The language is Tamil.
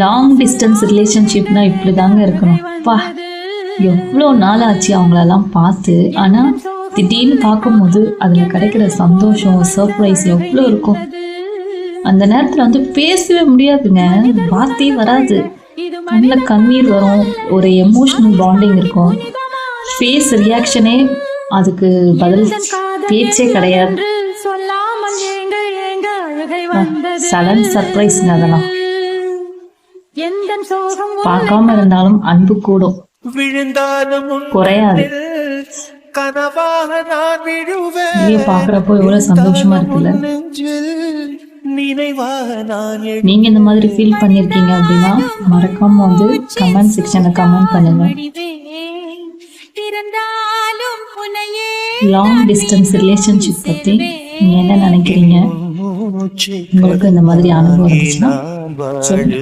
லாங் டிஸ்டன்ஸ் ரிலேஷன்ஷிப்னா இப்படி தாங்க இருக்கணும். பா, எவ்வளோ நாள் ஆச்சு அவங்களெல்லாம் பார்த்து. ஆனால் திடீர்னு பார்க்கும்போது அதில் கிடைக்கிற சந்தோஷம், சர்ப்ரைஸ் எவ்வளோ இருக்கும். அந்த நேரத்தில் வந்து பேசவே முடியாதுங்க, வார்த்தையே வராது. கண்ணில் கண்ணீர் வரும், ஒரு எமோஷனல் பாண்டிங் இருக்கும். ஃபேஸ் ரியாக்ஷனே அதுக்கு பதில் பேச்சே கிடையாது. சடன் சர்ப்ரைஸ்ங்க அதெல்லாம். பார்க்காம இருந்தாலும் அன்பு கூடும், குறையாது. பாக்குறப்போ எவ்வளவு சந்தோஷமா இருக்குல்ல. நீங்க இந்த மாதிரி ஃபீல் பண்ணிருக்கீங்க அப்படின்னா மறக்காம வந்து கமெண்ட் செக்ஷன்ல கமெண்ட் பண்ணுங்க. லாங் டிஸ்டன்ஸ் ரிலேஷன்ஷிப் பத்தி நீங்க என்ன நினைக்கிறீங்க? உங்களுக்கு இந்த மாதிரி அனுபவம் இருந்துச்சுன்னா சொல்லுங்க.